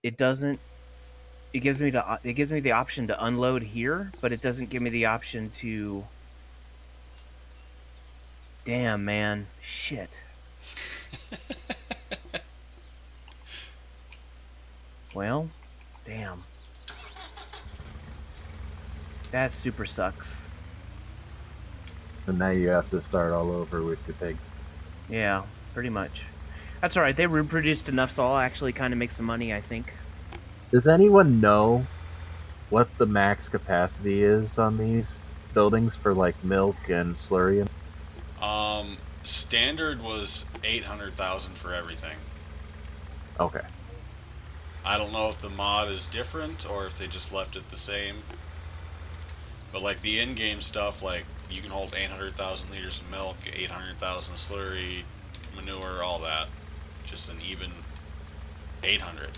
it doesn't. It gives me the option to unload here, but it doesn't give me the option to. Damn, man, shit. Well, damn. That super sucks. So now you have to start all over with your pig. Yeah, pretty much. That's all right. They reproduced enough, so I'll actually kind of make some money. I think. Does anyone know what the max capacity is on these buildings for like milk and slurry? Standard was 800,000 for everything. Okay. I don't know if the mod is different or if they just left it the same. But like the in-game stuff, like you can hold 800,000 liters of milk, 800,000 slurry, manure, all that. Just an even 800.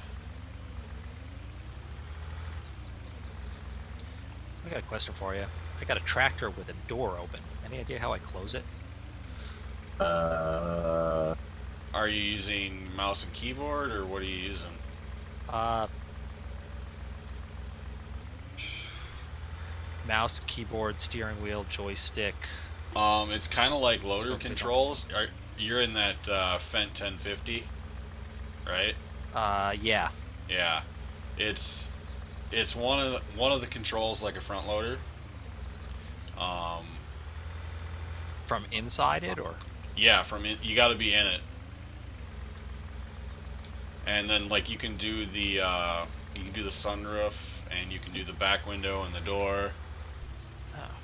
I got a question for you. I got a tractor with a door open. Any idea how I close it? Uh, Are you using mouse and keyboard or what are you using? Uh, mouse, keyboard, steering wheel, joystick. It's kind of like loader Smoke controls. You're in that Fendt 1050, right? Yeah. Yeah, it's one of the controls like a front loader. Um, From inside it, or? yeah, you got to be in it, and then like you can do the sunroof, and you can do the back window and the door. Oh.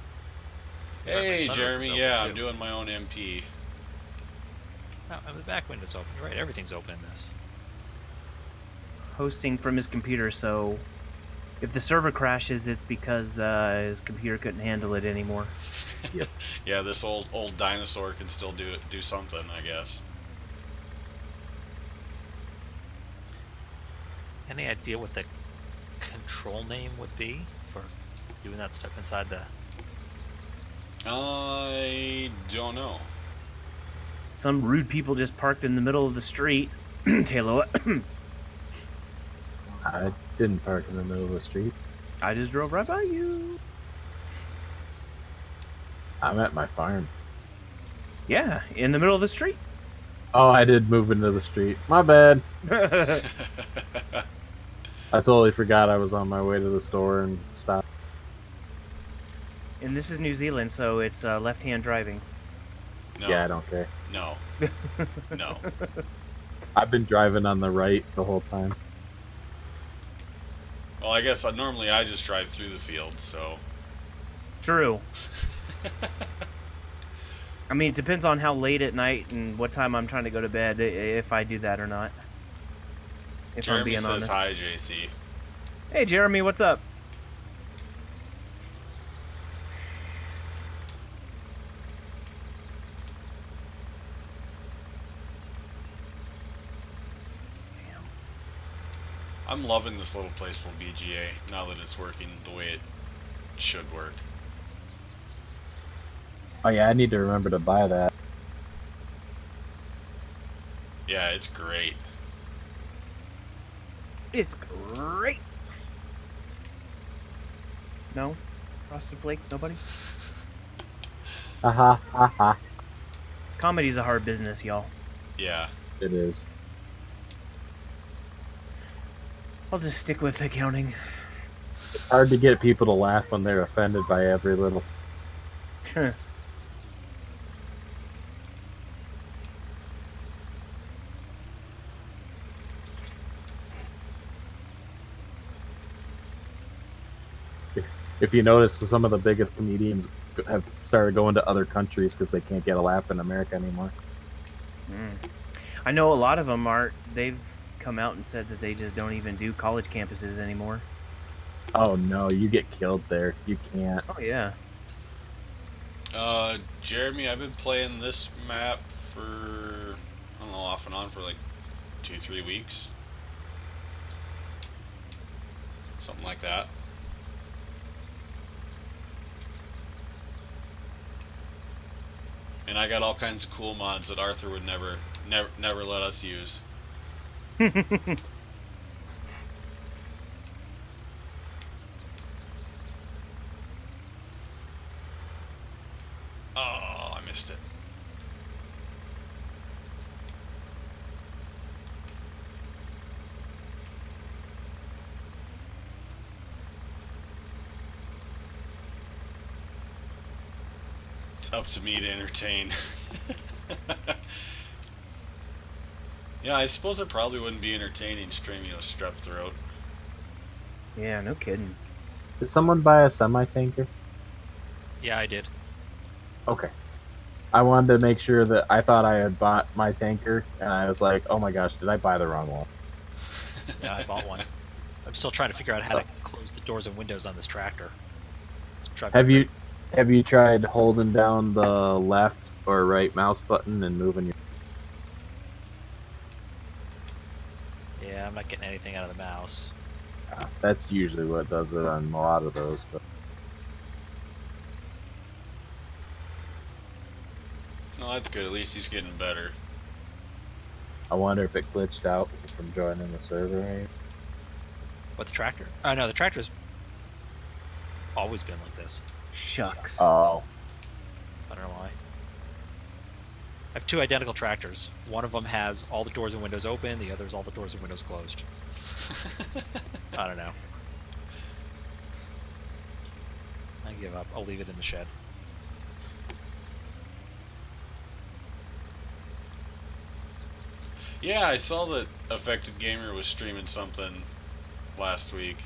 Yeah, my Hey, sunroof is Jeremy. open, Yeah, too. I'm doing my own MP. Oh, and the back window's open. You're right, everything's open in this. Hosting from his computer, so if the server crashes, it's because his computer couldn't handle it anymore. Yeah, this old dinosaur can still do something, I guess. Any idea what the control name would be for doing that stuff inside the... I don't know. Some rude people just parked in the middle of the street. Taylor, I didn't park in the middle of the street. I just drove right by you. I'm at my farm. Yeah, in the middle of the street. Oh, I did move into the street. My bad. I totally forgot I was on my way to the store and stopped. And this is New Zealand, so it's left-hand driving. No. Yeah, I don't care. No. No. I've been driving on the right the whole time. Well, I guess normally I just drive through the field, so. True. I mean, it depends on how late at night and what time I'm trying to go to bed, if I do that or not. If I'm Jeremy being says honest. hi, JC. Hey, Jeremy, what's up? Damn. I'm loving this little place called BGA now that it's working the way it should work. Oh yeah, I need to remember to buy that. Yeah, it's great. It's great. No? Frosted Flakes? Nobody? Haha, haha. Comedy's a hard business, y'all. Yeah. It is. I'll just stick with accounting. It's hard to get people to laugh when they're offended by every little. If you notice, some of the biggest comedians have started going to other countries because they can't get a laugh in America anymore. I know a lot of them aren't. They've come out and said that they just don't even do college campuses anymore. Oh no, you get killed there. You can't. Oh, yeah. Jeremy, I've been playing this map for, I don't know, off and on for like 2-3 weeks. Something like that. And I got all kinds of cool mods that Arthur would never let us use. missed it. It's up to me to entertain. Yeah, I suppose it probably wouldn't be entertaining streaming with strep throat. Yeah, no kidding. Did someone buy a semi-tanker? Yeah, I did. Okay. I wanted to make sure that I thought I had bought my tanker, and I was like, oh my gosh, did I buy the wrong one? Yeah, I bought one. I'm still trying to figure out how to close the doors and windows on this tractor. It's driving me Have you tried holding down the left or right mouse button and moving your... crazy. Yeah, I'm not getting anything out of the mouse. That's usually what does it on a lot of those, but No, that's good. At least he's getting better. I wonder if it glitched out from joining the server. Right? What, the tractor? Oh no, the tractor's always been like this. Shucks. Oh. I don't know why. I have two identical tractors. One of them has all the doors and windows open, the other's all the doors and windows closed. I don't know. I give up. I'll leave it in the shed. Yeah, I saw that Affected Gamer was streaming something last week.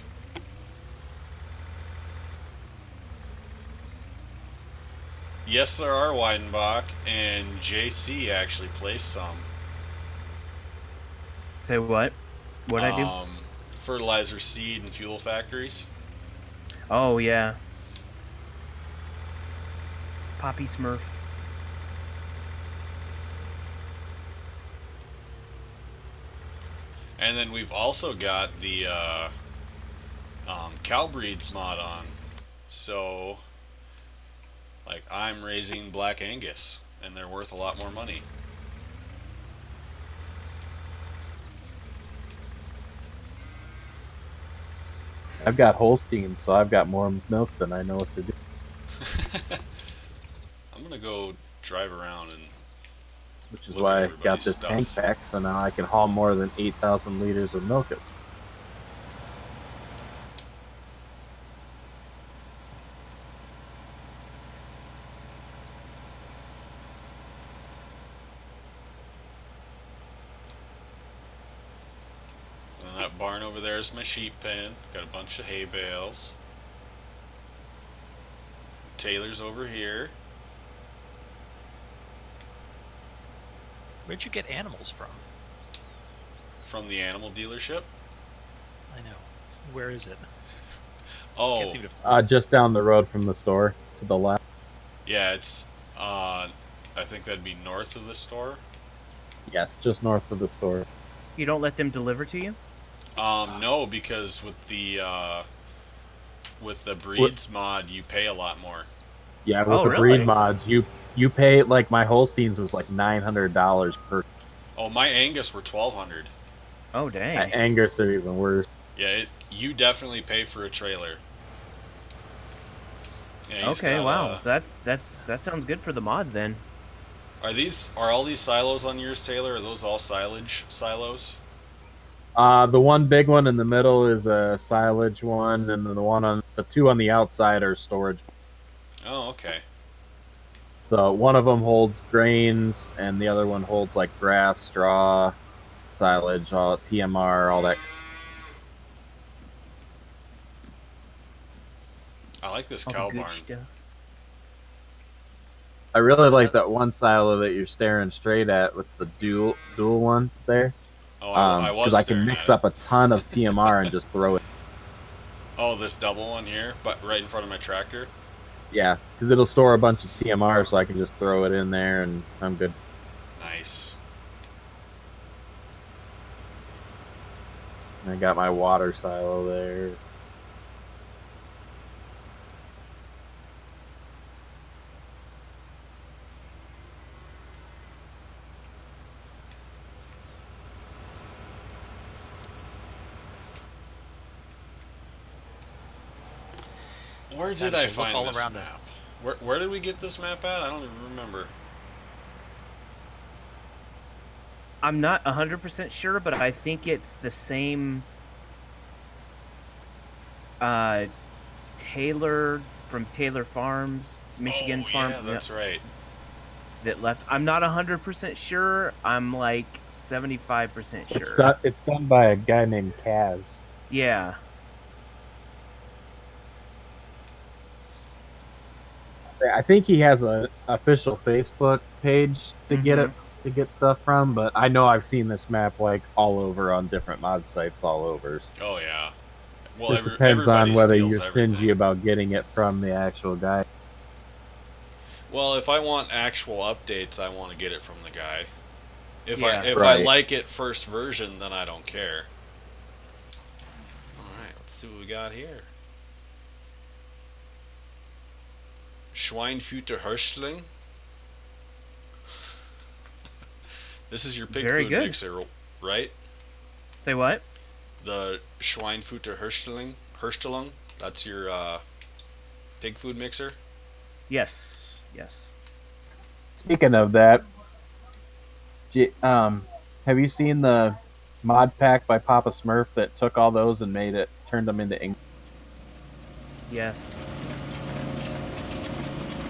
Yes, there are Weidenbach, and JC actually placed some. Say what? What'd I do? Fertilizer, seed, and fuel factories. Oh, yeah. Poppy Smurf. And then we've also got the cow breeds mod on. So, like, I'm raising Black Angus, and they're worth a lot more money. I've got Holstein, so I've got more milk than I know what to do. I'm gonna go drive around and Which is look why at I got everybody's this stuff. tank pack, so now I can haul more than 8,000 liters of milk. And that barn over there is my sheep pen. Got a bunch of hay bales. Taylor's over here. Where'd you get animals from? From the animal dealership. I know. Where is it? Oh, Can't seem to. Just down the road from the store to the left. yeah, it's I think that'd be north of the store. Yes, just north of the store. You don't let them deliver to you? No, because with the breeds mod, you pay a lot more. Yeah, with Oh, the really? breed mods, you pay, like, my Holsteins was like $900 per. Oh, my Angus were 1,200. Oh, dang. Angus are even worse. Yeah, you definitely pay for a trailer. Yeah, he's Okay, got, wow. That sounds good for the mod then. Are all these silos on yours, Taylor? Are those all silage silos? The one big one in the middle is a silage one, and then the two on the outside are storage. Oh, okay. So one of them holds grains, and the other one holds like grass, straw, silage, all TMR, all that. I like this All cow the good barn. stuff. I really like that one silo that you're staring straight at with the dual ones there. Oh, I was Because I can staring mix at up a ton of TMR and just throw it. Oh, this double one here, but right in front of my tractor. Yeah, because it'll store a bunch of TMR, so I can just throw it in there, and I'm good. Nice. And I got my water silo there. Where Now, did if I you look find all this around map? Where did we get this map at? I don't even remember. I'm not 100% sure, but I think it's the same Taylor from Taylor Farms, Michigan farm Yeah, that's right. that left. I'm not 100% sure. I'm like 75% It's sure. done. It's done by a guy named Kaz. Yeah. I think he has an official Facebook page to get it Mhm. to get stuff from, but I know I've seen this map like all over on different mod sites all over. Oh yeah. Well, Just depends everybody on whether steals you're stingy everything. about getting it from the actual guy. Well, if I want actual updates, I want to get it from the guy. Yeah. If I Right. like it first version, then I don't care. All right, let's see what we got here. Schweinfutter Hirschling. This is your pig Very food good. mixer, right? Say what? The Schweinfutter Hirschling. That's your pig food mixer. Yes. Yes. Speaking of that, have you seen the mod pack by Papa Smurf that took all those and turned them into ink? Yes.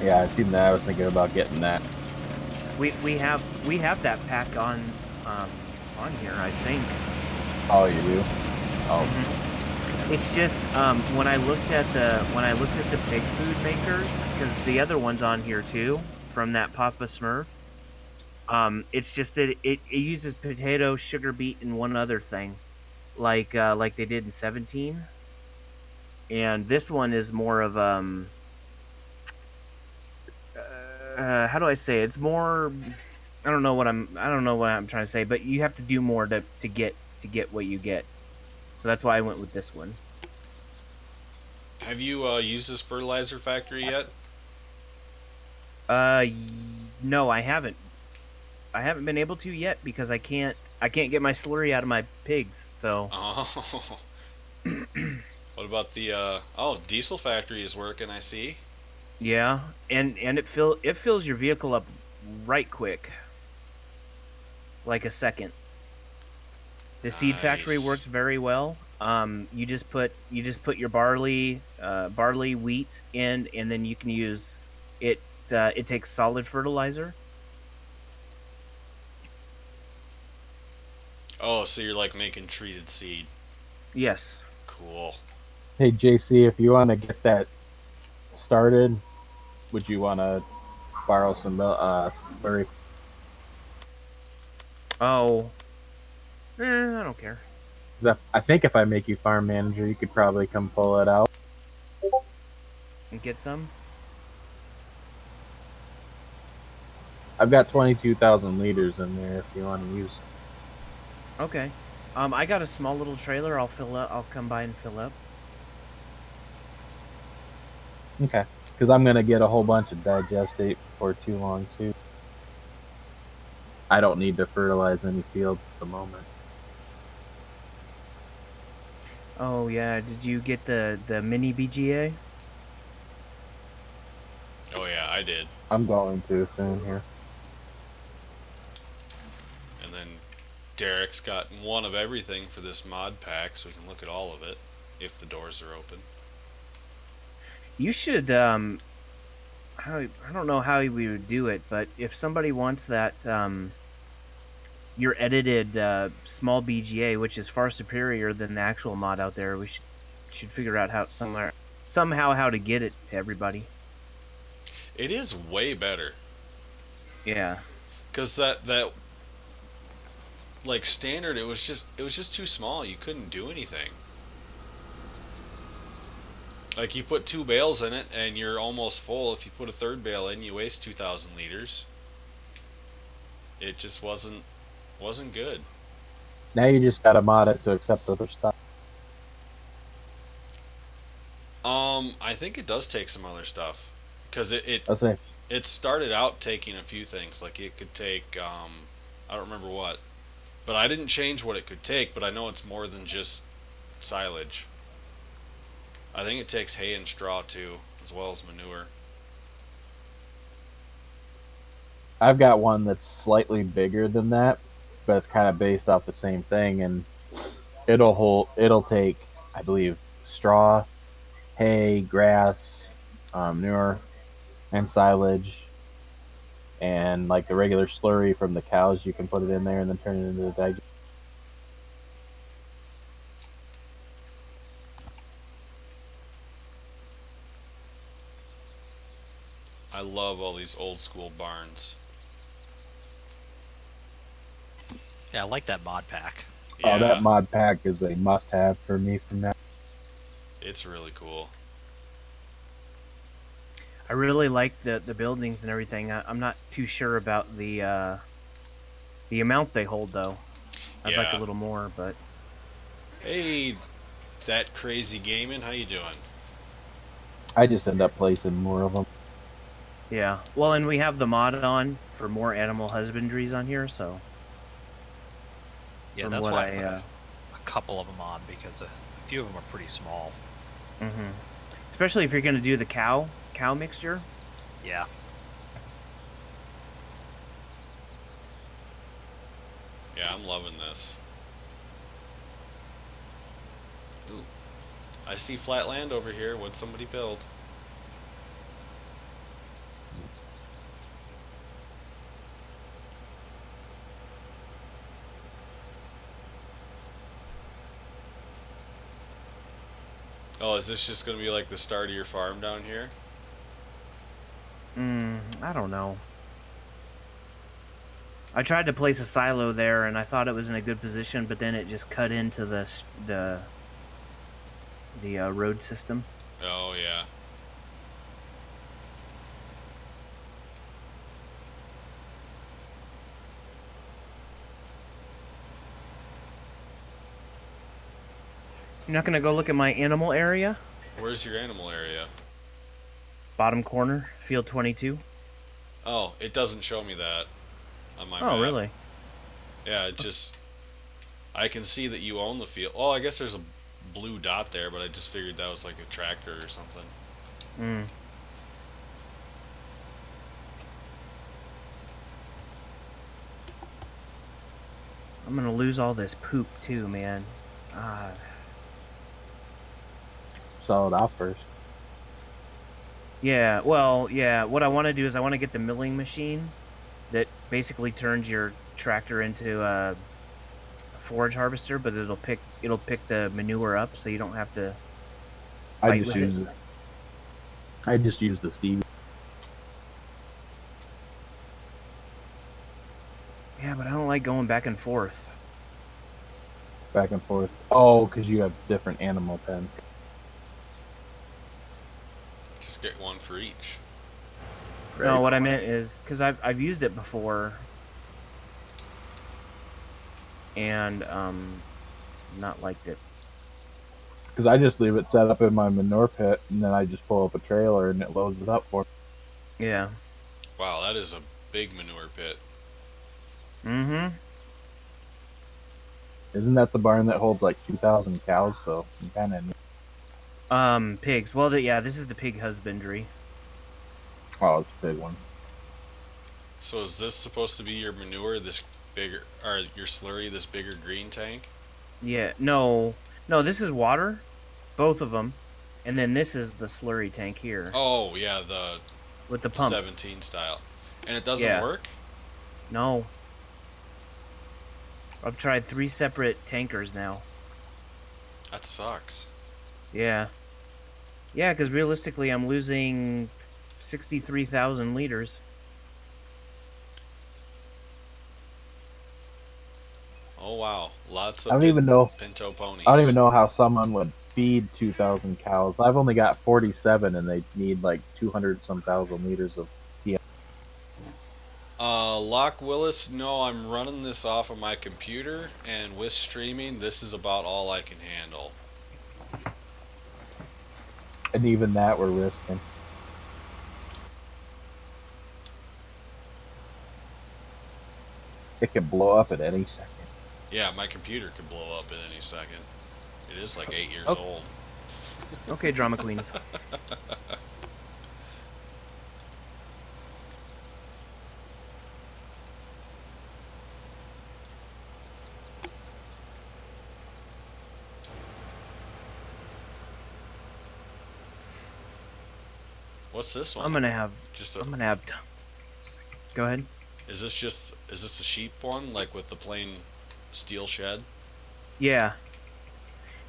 Yeah, I've seen that. I was thinking about getting that. We have that pack on here, I think. Oh, you do? Oh, It's just when I looked at the pig food makers, because the other one's on here too from that Papa Smurf. It's just that it uses potato, sugar beet, and one other thing, like they did in 17. And this one is more of how do I say it? It's more, I don't know what I'm trying to say, but you have to do more to get what you get. So that's why I went with this one. Have you used this fertilizer factory yet? No, I haven't. I haven't been able to yet because I can't get my slurry out of my pigs. So Oh. What about the diesel factory is working, I see. yeah, and it fills your vehicle up right quick, like a second. The seed factory Nice. works very well. You just put your barley, wheat in, and then you can use it. It takes solid fertilizer. Oh, so you're like making treated seed. Yes. Cool. hey JC, if you want to get that started, would you want to borrow some slurry? Oh. I don't care. 'Cause I think if I make you farm manager, you could probably come pull it out. And get some. I've got 22,000 liters in there if you want to use. Okay. I got a small little trailer. I'll fill up. I'll come by and fill up. Okay. Because I'm going to get a whole bunch of digestate before too long, too. I don't need to fertilize any fields at the moment. Oh yeah. Did you get the mini BGA? Oh yeah, I did. I'm going to soon here. And then Derek's got one of everything for this mod pack, so we can look at all of it if the doors are open. You should. I don't know how we would do it, but if somebody wants that, your edited small BGA, which is far superior than the actual mod out there, we should figure out somehow how to get it to everybody. It is way better. Yeah. Cause that like standard, it was just too small. You couldn't do anything. Like you put 2 bales in it, and you're almost full. If you put a third bale in, you waste 2,000 liters. It just wasn't good. Now you just got to mod it to accept other stuff. I think it does take some other stuff, cause I'll say, it started out taking a few things. Like it could take I don't remember what, but I didn't change what it could take. But I know it's more than just silage. I think it takes hay and straw too, as well as manure. I've got one that's slightly bigger than that, but it's kind of based off the same thing, and it'll take, I believe, straw, hay, grass, manure, and silage, and like the regular slurry from the cows. You can put it in there and then turn it into the digest. I love all these old school barns. Yeah, I like that mod pack. Yeah, Oh, that mod pack is a must-have for me from now. it's really cool. I really like the buildings and everything. I'm not too sure about the amount they hold though. I'd like a Yeah. little more, but Hey, that crazy gaming, how you doing? I just end up placing more of them. yeah. Well, and we have the mod on for more animal husbandries on here, so Yeah, from that's what why I I put a couple of them on, because a few of them are pretty small. mhm. Especially if you're going to do the cow mixture. Yeah. Yeah, I'm loving this. Ooh. I see flat land over here. What'd somebody build? Oh, is this just gonna be like the start of your farm down here? I don't know. I tried to place a silo there, and I thought it was in a good position, but then it just cut into the road system. Oh, yeah. You're not gonna go look at my animal area? Where's your animal area? Bottom corner, field 22. Oh, it doesn't show me that on my Oh, map. really? Yeah, it just... I can see that you own the field. Oh, I guess there's a blue dot there, but I just figured that was like a tractor or something. Mm. I'm gonna lose all this poop too, man. Sell it off first. Yeah, well, yeah. What I want to do is I want to get the milling machine that basically turns your tractor into a forage harvester, but it'll pick the manure up, so you don't have to I fight just with use it. I just use the Stevie. Yeah, but I don't like going back and forth. Back and forth. Oh, because you have different animal pens. Just get one for each. No, what I meant is because I've used it before, and not liked it. Because I just leave it set up in my manure pit, and then I just pull up a trailer and it loads it up for me. Yeah. Wow, that is a big manure pit. Mm-hmm. Isn't that the barn that holds like 2,000 cows? So you kind of. Pigs. Well, yeah, this is the pig husbandry. Oh, it's a big one. So is this supposed to be your manure, this bigger, or your slurry, this bigger green tank? Yeah. No, this is water, both of them, and then this is the slurry tank here Oh, yeah, the with the pump. 17 style. And it doesn't Yeah. work? No. I've tried 3 separate tankers now. That sucks. Yeah. Yeah, because realistically, I'm losing 63,000 liters. Oh, wow. Lots of I don't even know. pinto ponies. I don't even know how someone would feed 2,000 cows. I've only got 47, and they need like 200 some thousand liters of TM. Lock Willis, no, I'm running this off of my computer, and with streaming, this is about all I can handle. And even that we're risking. It could blow up at any second. Yeah, my computer could blow up at any second. It is like 8 years Oh. old. Okay, drama queens. What's this one? I'm gonna have. Just I'm gonna have. Go ahead. is this a sheep one, like with the plain steel shed? Yeah.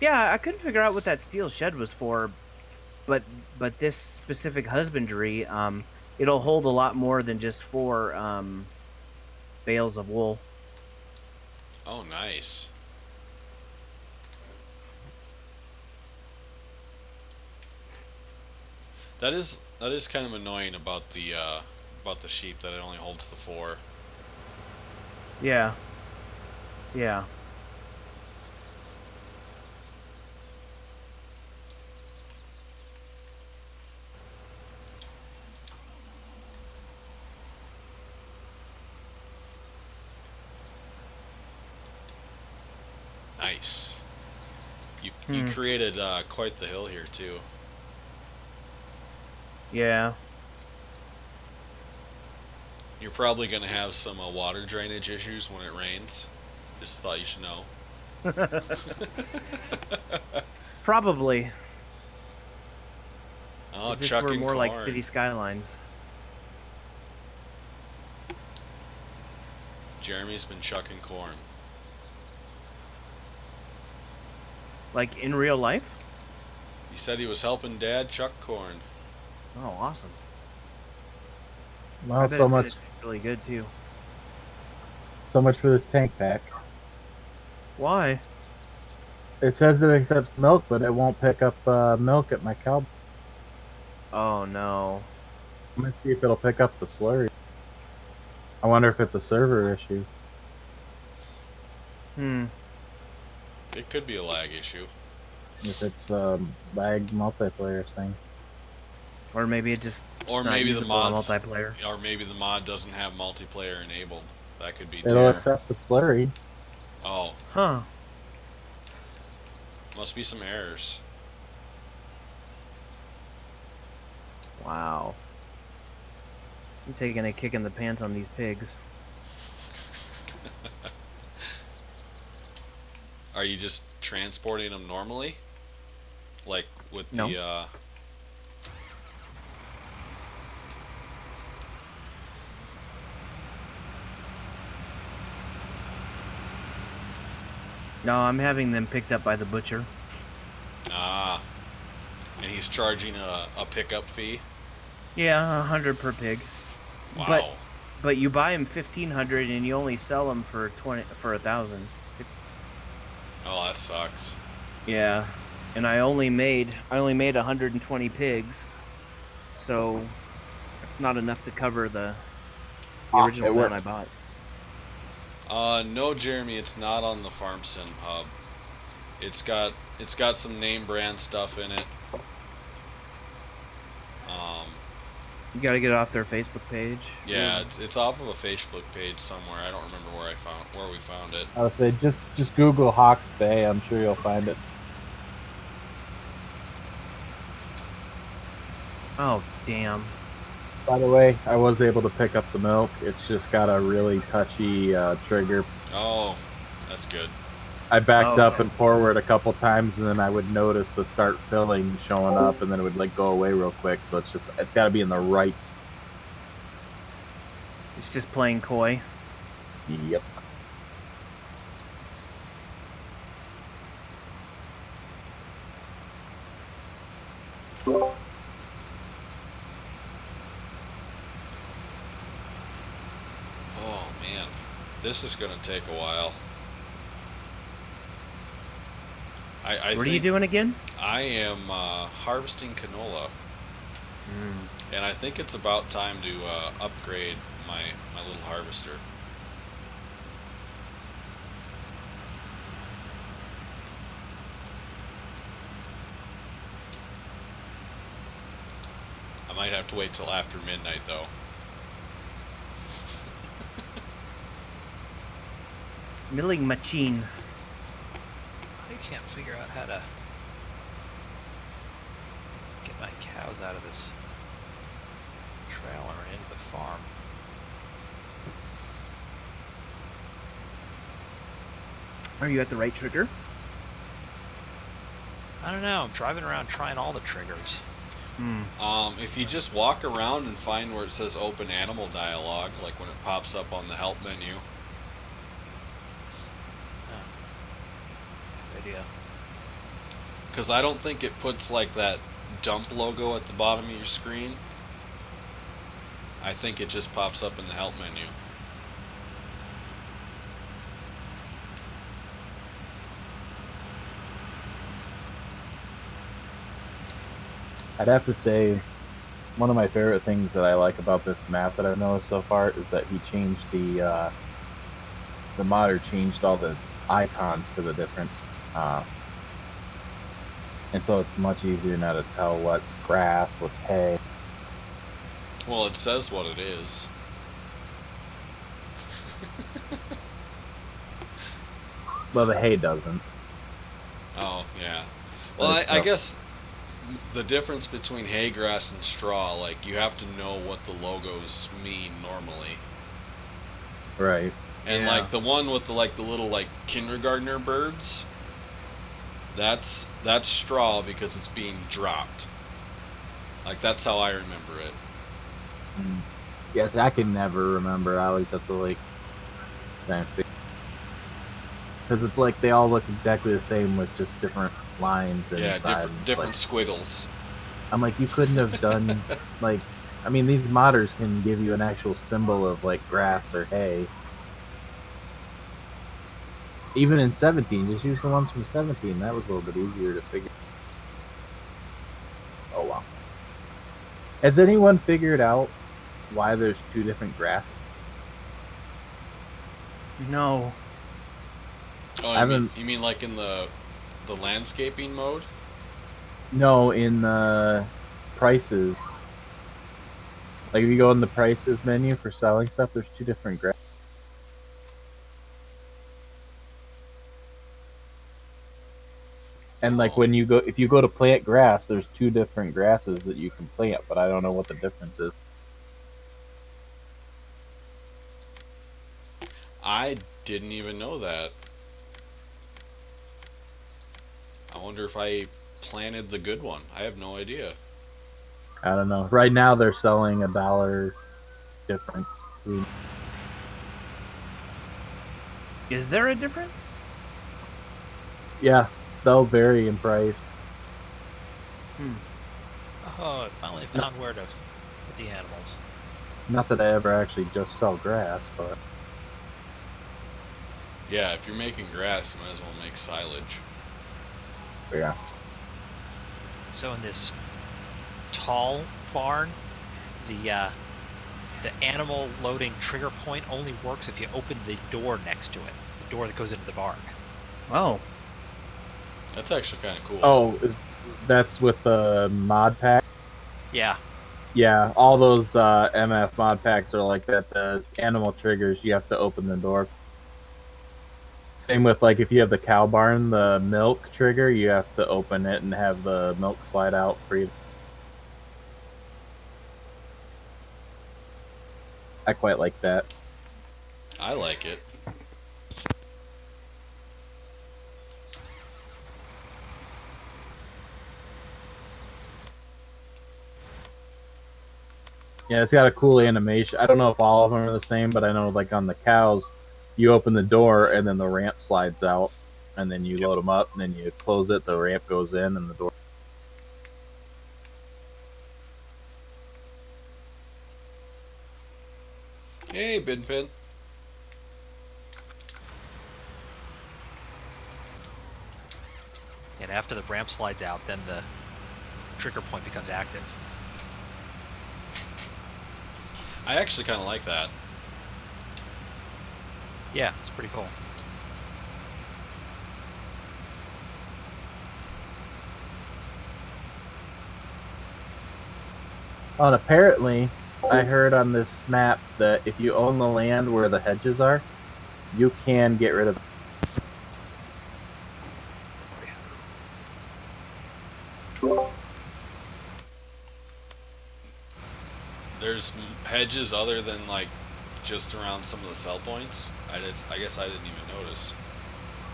Yeah, I couldn't figure out what that steel shed was for, but this specific husbandry, it'll hold a lot more than just 4 bales of wool. Oh, nice. That is kind of annoying about the sheep, that it only holds the 4. Yeah. Yeah. Nice. You created quite the hill here too. Yeah. You're probably gonna have some water drainage issues when it rains. Just thought you should know. Probably. Oh, If this chucking were more like corn. city skylines. Jeremy's been chucking corn. Like in real life? He said he was helping Dad chuck corn. Oh, awesome. I Well, bet so it's gonna much, taste really good too. so much for this tank pack. Why? It says it accepts milk, but it won't pick up milk at my cow. Oh no. I'm gonna see if it'll pick up the slurry. I wonder if it's a server issue. It could be a lag issue. If it's lag multiplayer thing. Or maybe it just Or not maybe the usable on mods, multiplayer. or maybe the mod doesn't have multiplayer enabled. That could be It'll too. accept the slurry. Oh, Huh. must be some errors. Wow. I'm taking a kick in the pants on these pigs. Are you just transporting them normally? Like with No. the No, I'm having them picked up by the butcher. and he's charging a pickup fee? Yeah, 100 per pig. Wow. But you buy them 1,500 and you only sell them for 1,000. Oh, that sucks. Yeah, and I only made 120 pigs, so it's not enough to cover the original it amount worked. I bought. No, Jeremy, it's not on the FarmSim hub. It's got some name brand stuff in it. You gotta get it off their Facebook page. Yeah, it's off of a Facebook page somewhere. I don't remember where we found it. I would say just Google Hawks Bay. I'm sure you'll find it. Oh damn. By the way, I was able to pick up the milk. It's just got a really touchy trigger. Oh, that's good. I backed Oh, up okay. and forward a couple times, and then I would notice the start filling showing up, and then it would like go away real quick. So it's got to be in the right. It's just playing coy. Yep. Oh man, this is gonna take a while. I What are you think doing again? I am harvesting canola, and I think it's about time to upgrade my little harvester. I might have to wait till after midnight though. Milling machine. I can't figure out how to get my cows out of this trailer and into the farm. Are you at the right trigger? I don't know. I'm driving around trying all the triggers. If you just walk around and find where it says open animal dialogue, like when it pops up on the help menu. Good idea. Because I don't think it puts like that dump logo at the bottom of your screen. I think it just pops up in the help menu. I'd have to say, one of my favorite things that I like about this map that I've noticed so far is that he changed the modder changed all the icons for the different, and so it's much easier now to tell what's grass, what's hay. Well, it says what it is. Well, the hay doesn't. Oh, yeah. Well, I guess the difference between hay grass and straw, like, you have to know what the logos mean normally. Right. And Yeah. like the one with the little like kindergartner birds, that's straw because it's being dropped. Like, that's how I remember it. Yeah, I can never remember. I always have to like, because it's like they all look exactly the same with just different lines and Yeah, inside. different Like, squiggles. I'm like, you couldn't have done like, I mean, these modders can give you an actual symbol of like grass or hay. Even in 17, just use the ones from 17. That was a little bit easier to figure. Oh wow. Has anyone figured out why there's two different grass? No. Oh, I haven't. you mean like in the landscaping mode? No, in the prices. Like if you go in the prices menu for selling stuff, there's two different grass. And like when you go, if you go to plant grass, there's two different grasses that you can plant, but I don't know what the difference is. I didn't even know that. I wonder if I planted the good one. I have no idea. I don't know. Right now they're selling $1 difference. Is there a difference? Yeah, they'll vary in price. Oh, I finally found where to put the animals. Not that I ever actually just sell grass, but Yeah, if you're making grass, you might as well make silage. yeah. So in this tall barn, the animal loading trigger point only works if you open the door next to it, the door that goes into the barn. Oh. That's actually kind of cool. Oh, that's with the mod pack? Yeah. Yeah, all those MF mod packs are like that. The animal triggers, you have to open the door. Same with like if you have the cow barn, the milk trigger, you have to open it and have the milk slide out for you. I quite like that. I like it. Yeah, it's got a cool animation. I don't know if all of them are the same, but I know like on the cows, you open the door and then the ramp slides out, and then you load them up, and then you close it, the ramp goes in, and the door. Hey, Binpin. And after the ramp slides out, then the trigger point becomes active. I actually kind of like that. Yeah, it's pretty cool. Oh, and apparently, I heard on this map that if you own the land where the hedges are, you can get rid of. There's hedges other than like just around some of the sell points. I guess I didn't even notice.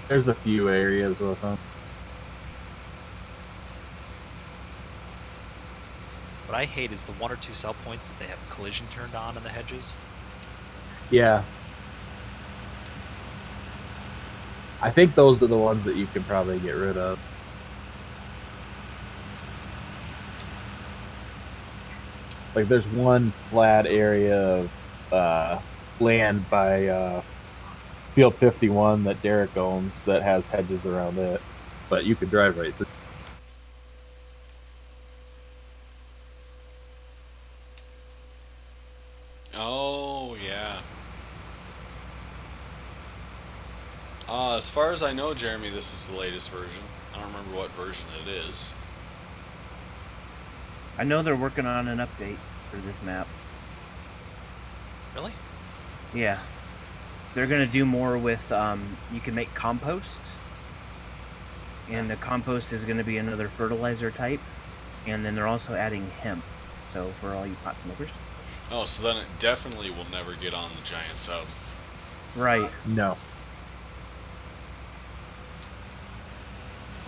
There's a few areas with them. What I hate is the 1 or 2 sell points that they have collision turned on in the hedges. Yeah. I think those are the ones that you can probably get rid of. Like, there's one flat area of land by Field 51 that Derek owns that has hedges around it, but you could drive right through. Oh, yeah. As far as I know, Jeremy, this is the latest version. I don't remember what version it is. I know they're working on an update for this map. Really? Yeah. They're gonna do more with you can make compost. And the compost is gonna be another fertilizer type. And then they're also adding hemp. So for all you pot smokers. Oh, so then it definitely will never get on the Giant Sub. Right. No.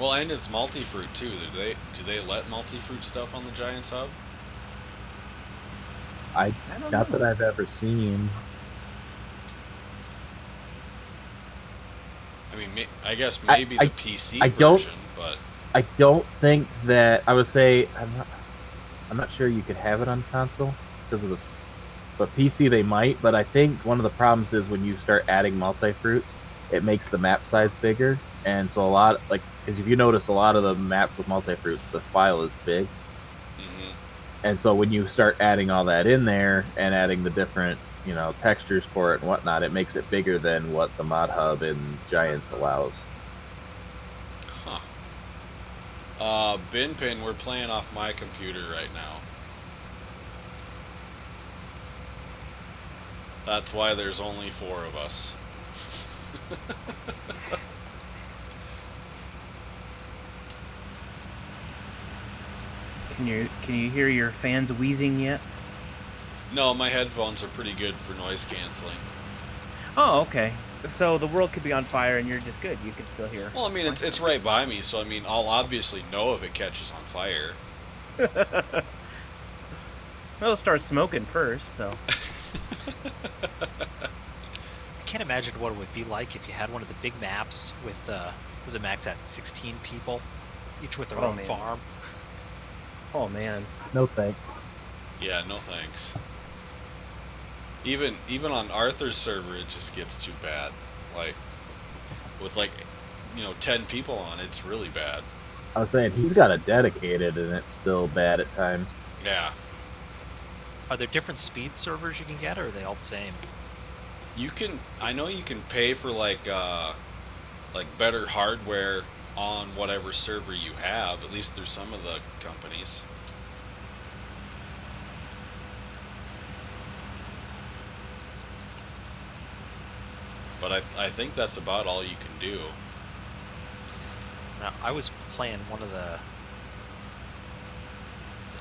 Well, and it's multi-fruit too. Do they let multi-fruit stuff on the Giant Sub? I don't not know. that I've ever seen. I mean, I guess maybe the PC I don't- version, but I don't think that I would say I'm not sure you could have it on console because of this, but PC they might. But I think one of the problems is when you start adding multi fruits, it makes the map size bigger, and so a lot because if you notice a lot of the maps with multi fruits, the file is big, mhm. and so when you start adding all that in there and adding the different textures for it and whatnot, it makes it bigger than what the mod hub in Giants allows. Bin Pin, we're playing off my computer right now. That's why there's only 4 of us. Can you hear your fans wheezing yet? No, my headphones are pretty good for noise canceling. Oh, okay. So the world could be on fire and you're just good. You can still hear. Well, I mean, it's right by me, so I mean, I'll obviously know if it catches on fire. Well, start smoking first, so. I can't imagine what it would be like if you had one of the big maps with, was it max at 16 people, each with their Oh, own man. farm? Oh man. No thanks. Yeah, no thanks. Even on Arthur's server, it just gets too bad. Like, with 10 people on, it's really bad. I was saying he's got a dedicated, and it's still bad at times. Yeah. Are there different speed servers you can get, or are they all the same? I know you can pay for better hardware on whatever server you have, at least through some of the companies. But I think that's about all you can do. Now, I was playing one of the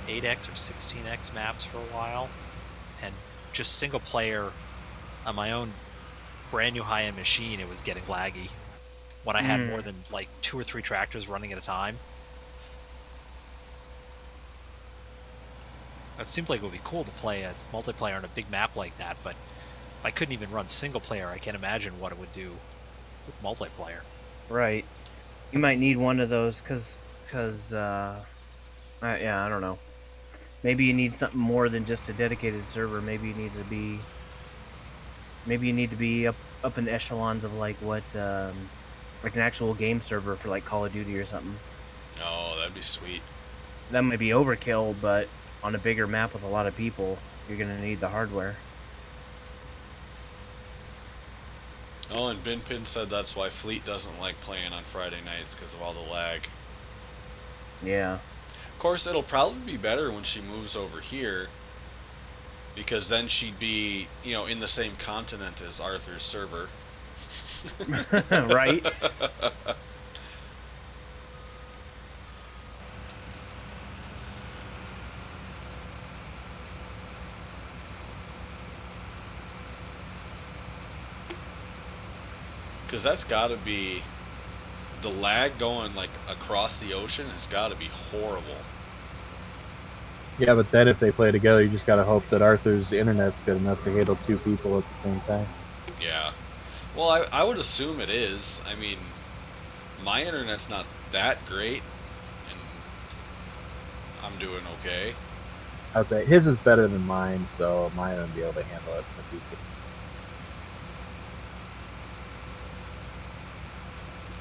8x or 16x maps for a while, and just single player on my own brand new high-end machine, it was getting laggy when I had more than 2 or 3 tractors running at a time. It seems like it would be cool to play a multiplayer on a big map like that, but if I couldn't even run single player, I can't imagine what it would do with multiplayer. Right. You might need one of those because yeah, I don't know. Maybe you need something more than just a dedicated server. Maybe you need to be up in the echelons of like an actual game server for like Call of Duty or something. Oh, that'd be sweet. That might be overkill, but on a bigger map with a lot of people, you're gonna need the hardware. Oh, and Bin Pin said that's why Fleet doesn't like playing on Friday nights because of all the lag. Yeah. Of course, it'll probably be better when she moves over here, because then she'd be, in the same continent as Arthur's server. Right. Because that's got to be, the lag going across the ocean has got to be horrible. Yeah, but then if they play together, you just gotta hope that Arthur's internet's good enough to handle two people at the same time. Yeah. Well, I would assume it is. I mean, my internet's not that great, and I'm doing okay. I'd say his is better than mine, so mine would be able to handle it. So he could.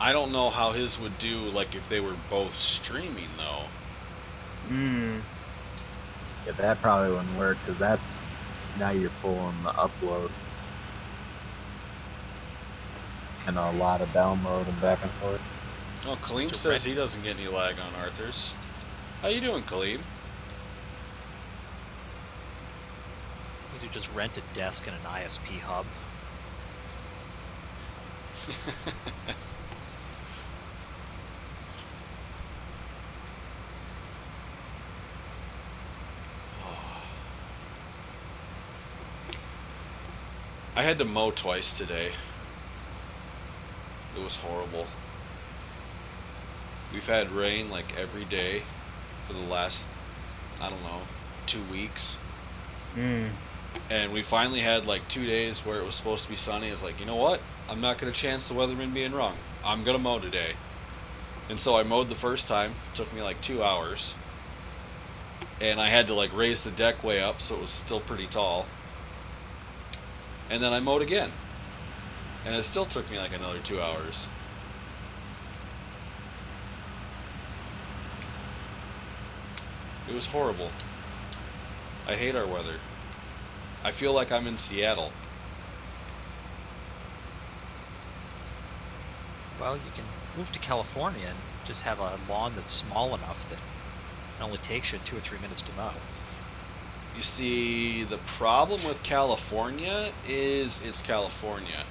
I don't know how his would do, like, if they were both streaming, though. Yeah, that probably wouldn't work because that's now you're pulling the upload and a lot of download and back and forth. Oh, Kaleem says he doesn't get any lag on Arthur's. How you doing, Kaleem? You could just rent a desk in an ISP hub. I had to mow twice today. It was horrible. We've had rain like every day for the last, I don't know, 2 weeks. And we finally had like 2 days where it was supposed to be sunny. It's like, you know what? I'm not going to chance the weatherman being wrong. I'm going to mow today. And so I mowed the first time. It took me like 2 hours. And I had to like raise the deck way up so it was still pretty tall. And then I mowed again. And it still took me like another 2 hours. It was horrible. I hate our weather. I feel like I'm in Seattle. Well, you can move to California and just have a lawn that's small enough that it only takes you 2 or 3 minutes to mow. You see, the problem with California is it's California.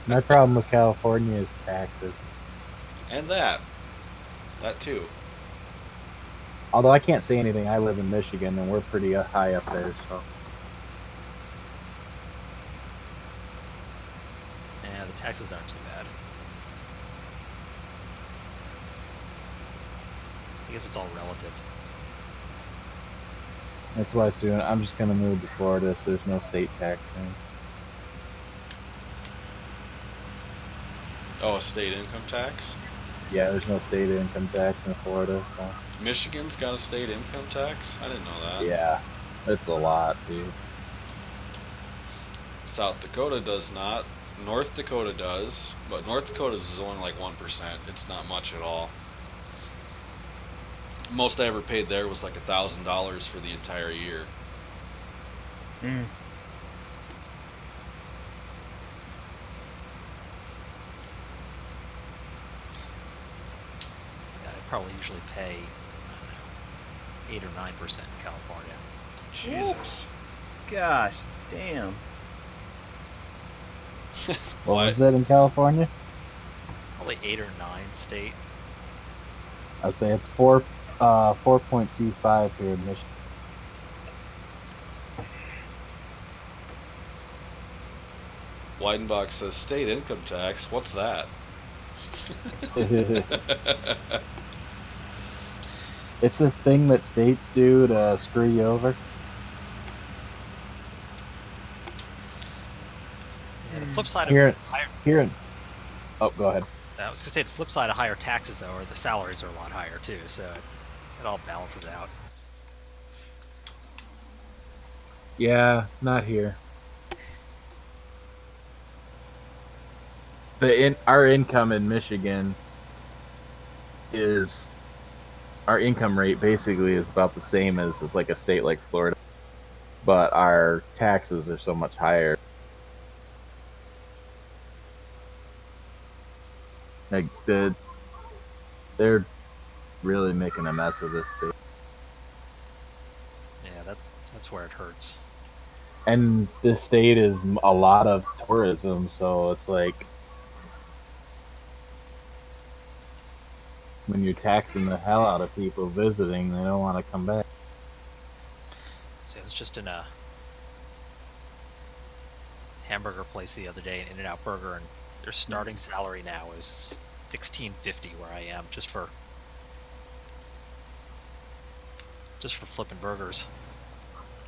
My problem with California is taxes. And that. That too. Although I can't say anything, I live in Michigan and we're pretty high up there, so. Yeah, the taxes aren't too bad. I guess it's all relative. That's why soon I'm just gonna move to Florida so there's no state taxing. Oh, a state income tax? Yeah, there's no state income tax in Florida, so. Michigan's got a state income tax? I didn't know that. Yeah, it's a lot, too. South Dakota does not. North Dakota does. But North Dakota's is only like 1%. It's not much at all. Most I ever paid there was like $1,000 for the entire year. Yeah, I probably usually pay 8 or 9% in California. Jesus. Gosh, damn. What was it in California? Probably 8 or 9 state. I'd say it's 4.25 here in Michigan. Weidenbach says state income tax. What's that? It's this thing that states do to screw you over. Yeah, the flip side Here- of higher, Oh, go ahead. I was gonna say the flip side of higher taxes though, are the salaries are a lot higher too, so it all balances out. Yeah, not here. Our income in Michigan is our income rate basically is about the same as like a state like Florida, but our taxes are so much higher. Like they're really making a mess of this state. Yeah, that's where it hurts. And this state is a lot of tourism, so it's like when you're taxing the hell out of people visiting, they don't want to come back. So I was just in a hamburger place the other day, an In-N-Out Burger, and their starting salary now is $16.50 where I am, just for just for flipping burgers.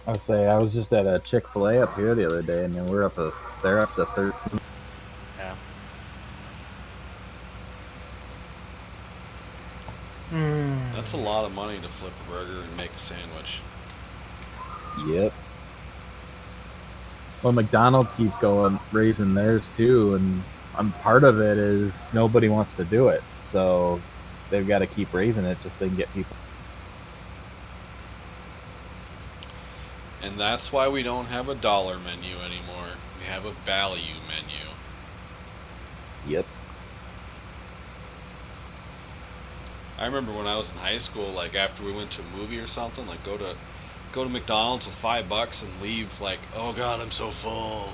I'll say I was just at a Chick-fil-A up here the other day, and they're up to 13. Yeah. That's a lot of money to flip a burger and make a sandwich. Yep. Well, McDonald's keeps raising theirs too, and part of it is nobody wants to do it, so they've got to keep raising it just so they can get people. And that's why we don't have a dollar menu anymore. We have a value menu. Yep. I remember when I was in high school, like after we went to a movie or something, like go to McDonald's with $5 and leave like, oh god, I'm so full.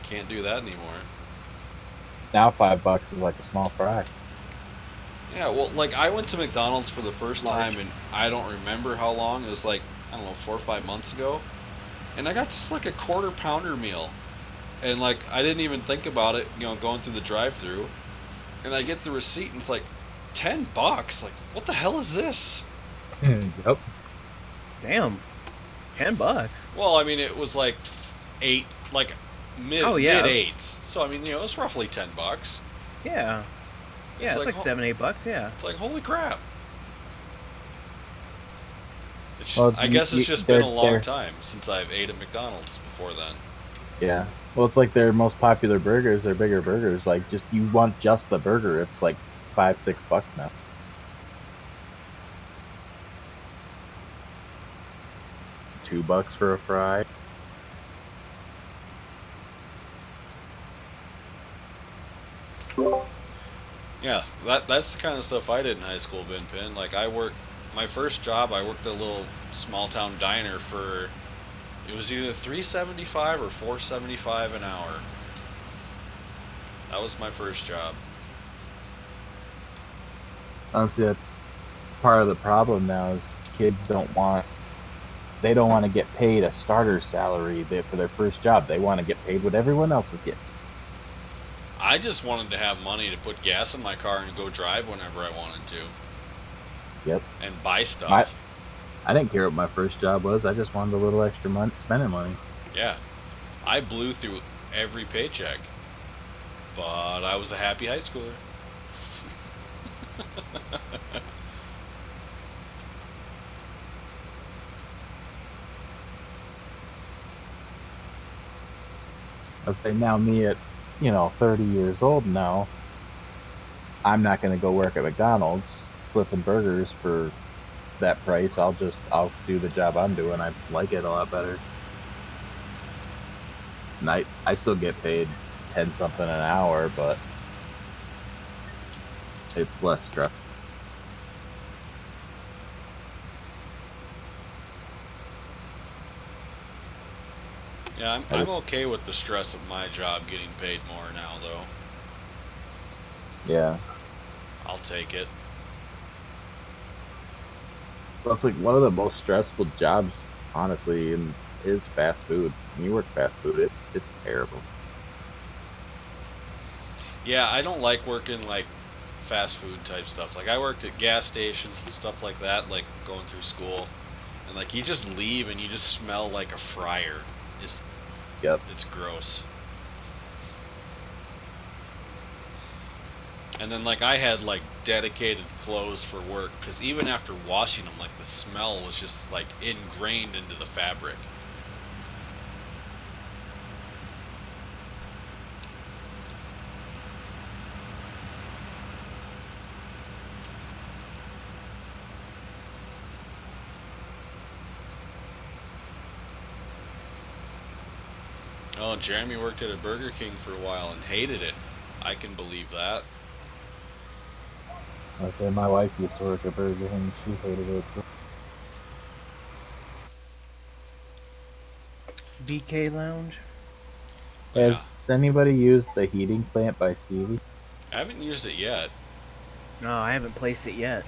Can't do that anymore. Now $5 is like a small fry. Yeah, well, like I went to McDonald's for the first Large. time, and I don't remember how long. It was like, I don't know, 4 or 5 months ago, and I got just like a quarter pounder meal, and like I didn't even think about it, going through the drive-through, and I get the receipt, and it's like $10. Like, what the hell is this? Yep. Damn, $10. Well, I mean, it was like mid Oh, yeah. mid eights, so I mean, it's roughly $10. Yeah, yeah, it's like $7-8. Yeah. It's like, holy crap. Well, I guess it's just been a long they're- time since I've ate at McDonald's before then. Yeah. Well, it's like their most popular burgers, their bigger burgers. Like, just you want just the burger, it's like $5-6 now. $2 for a fry. Yeah, that's the kind of stuff I did in high school, Ben Pin. Like my first job, I worked at a little small town diner for, it was either $3.75 or $4.75 an hour. That was my first job. Honestly, that's part of the problem now is kids don't want to get paid a starter salary for their first job. They want to get paid what everyone else is getting. I just wanted to have money to put gas in my car and go drive whenever I wanted to. Yep. And buy stuff. I didn't care what my first job was. I just wanted a little extra spending money. Yeah. I blew through every paycheck. But I was a happy high schooler. I was saying now me at 30 years old now, I'm not going to go work at McDonald's flipping burgers for that price. I'll do the job I'm doing. I like it a lot better. And I still get paid 10 something an hour, but it's less stress. Yeah, I'm okay with the stress of my job getting paid more now, though. Yeah. I'll take it. Well, it's like one of the most stressful jobs, honestly, is fast food. When you work fast food, it's terrible. Yeah, I don't like working like fast food type stuff. Like I worked at gas stations and stuff like that, like going through school, and like you just leave and you just smell like a fryer. Yep. It's gross. And then like I had like dedicated clothes for work because even after washing them, like the smell was just like ingrained into the fabric. Oh, Jeremy worked at a Burger King for a while and hated it. I can believe that. I was saying my wife used to work at Burger King. She hated it. BK Lounge. Has anybody used the heating plant by Stevie? I haven't used it yet. No, I haven't placed it yet.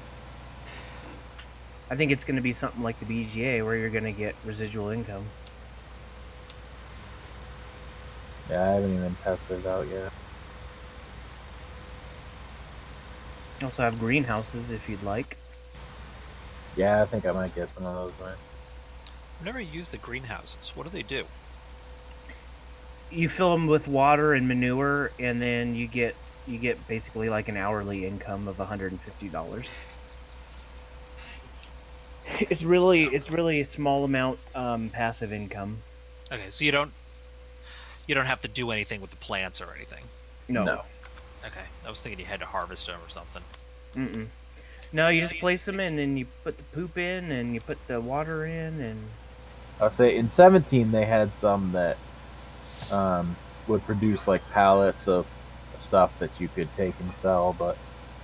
I think it's going to be something like the BGA where you're going to get residual income. Yeah, I haven't even tested it out yet. You also have greenhouses if you'd like. Yeah, I think I might get some of those. Right? I've never used the greenhouses. What do they do? You fill them with water and manure, and then you get basically like an hourly income of $150. It's really a small amount passive income. Okay, so you don't have to do anything with the plants or anything. No. No. Okay, I was thinking you had to harvest them or something. Mm-mm. No, you just place them in, and you put the poop in, and you put the water in, and I'll say in 17 they had some that would produce like pallets of stuff that you could take and sell, but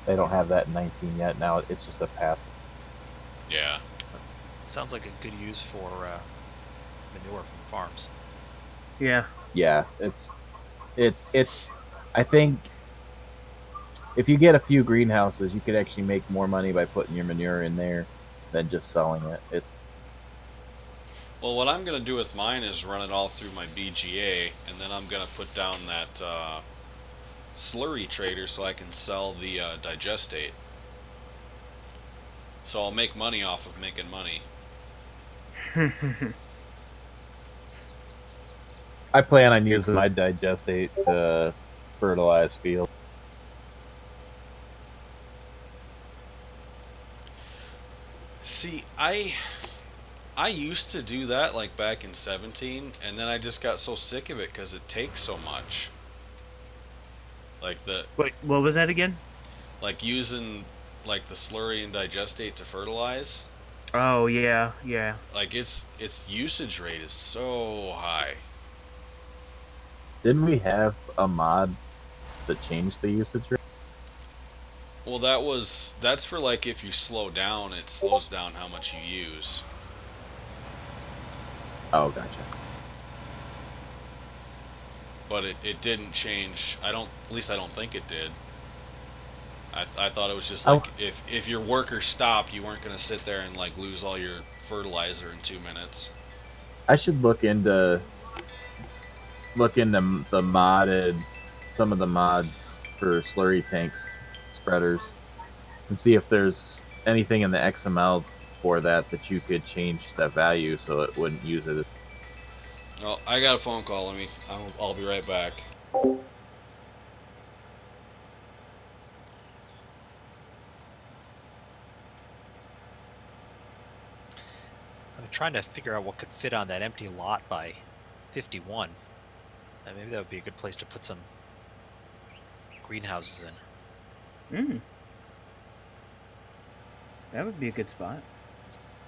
they don't have that in 19 yet. Now it's just a passive. Yeah. Sounds like a good use for manure from farms. yeah. Yeah, it's. I think if you get a few greenhouses, you could actually make more money by putting your manure in there than just selling it. It's Well, what I'm going to do with mine is run it all through my BGA, and then I'm going to put down that slurry trader so I can sell the digestate. So I'll make money off of making money. I plan on using my digestate to fertilize fields. See, I used to do that like back in 17, and then I just got so sick of it because it takes so much. Like Wait, what was that again? like using like the slurry and digestate to fertilize. Oh yeah, yeah. Like its usage rate is so high. Didn't we have a mod that changed the usage rate? Well, that's for like if you slow down, it slows down how much you use. Oh, gotcha. But it didn't change. At least I don't think it did. I thought it was just like if your worker stopped, you weren't gonna sit there and like lose all your fertilizer in 2 minutes. I should look into the modded some of the mods for slurry tanks spreaders and see if there's anything in the XML for that you could change that value so it wouldn't use it. Oh, I got a phone call. I'll be right back. I'm trying to figure out what could fit on that empty lot by 51. Maybe that would be a good place to put some greenhouses in. That would be a good spot.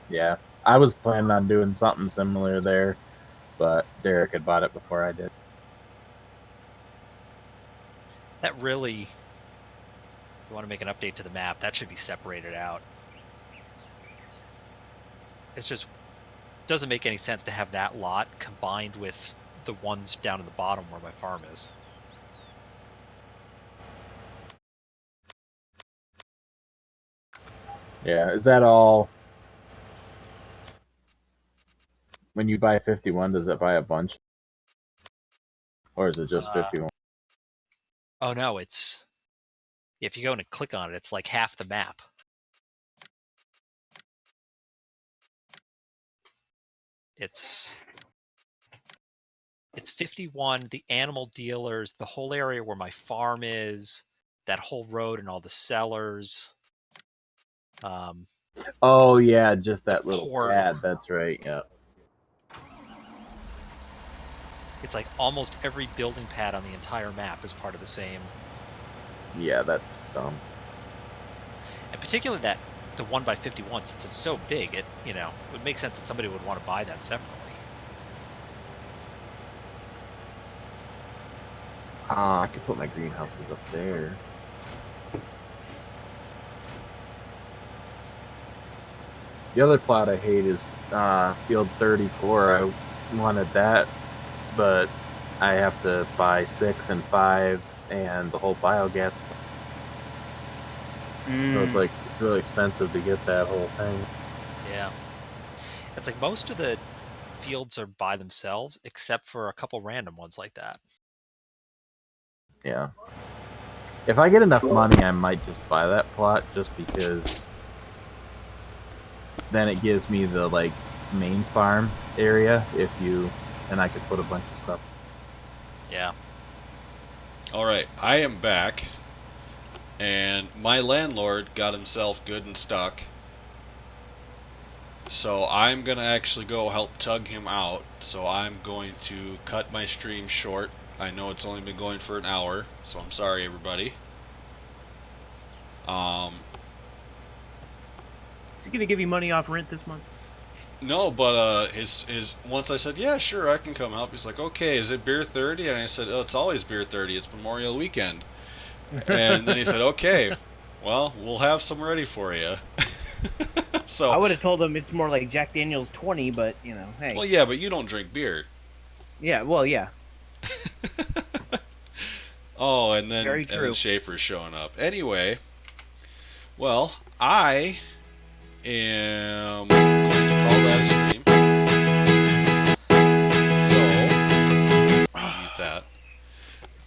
Yeah, I was planning on doing something similar there, but Derek had bought it before I did. That really, if you want to make an update to the map, that should be separated out. It's just doesn't make any sense to have that lot combined with the ones down at the bottom where my farm is. Yeah, is that all? When you buy 51, does it buy a bunch? Or is it just 51? Oh no, it's if you go and click on it, it's like half the map. It's 51, the animal dealers, the whole area where my farm is, that whole road and all the sellers. Oh yeah, just that little port. pad. That's right. Yeah. It's like almost every building pad on the entire map is part of the same. Yeah, that's dumb. And particularly that the 1 by 51, since it's so big, it would make sense that somebody would want to buy that separately. I could put my greenhouses up there. The other plot I hate is field 34. I wanted that, but I have to buy 6 and 5 and the whole biogas. So it's like it's really expensive to get that whole thing. Yeah. It's like most of the fields are by themselves, except for a couple random ones like that. Yeah. If I get enough money, I might just buy that plot just because then it gives me the like main farm area and I could put a bunch of stuff. Yeah. All right, I am back, and my landlord got himself good and stuck. So I'm gonna actually go help tug him out. So I'm going to cut my stream short. I know it's only been going for an hour, so I'm sorry, everybody. Is he gonna give you money off rent this month? No, but his once I said, yeah, sure, I can come help. He's like, okay, is it beer 30? And I said, oh, it's always beer 30. It's Memorial Weekend. And then he said, okay, well, we'll have some ready for you. So I would have told him it's more like Jack Daniel's 20, but you know, hey. well, yeah, but you don't drink beer. Yeah, well, yeah. Oh, and then Very true. Schaefer's showing up. Anyway, well, I am going to call that a stream. So, mute that.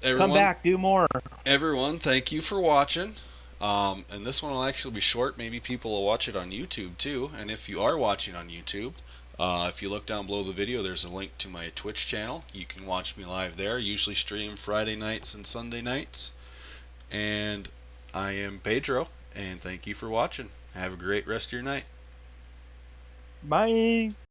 Everyone, Come back, do more. everyone, thank you for watching. And this one will actually be short. Maybe people will watch it on YouTube too. And if you are watching on YouTube, if you look down below the video, there's a link to my Twitch channel. You can watch me live there. I usually stream Friday nights and Sunday nights. And I am Pedro, and thank you for watching. Have a great rest of your night. Bye.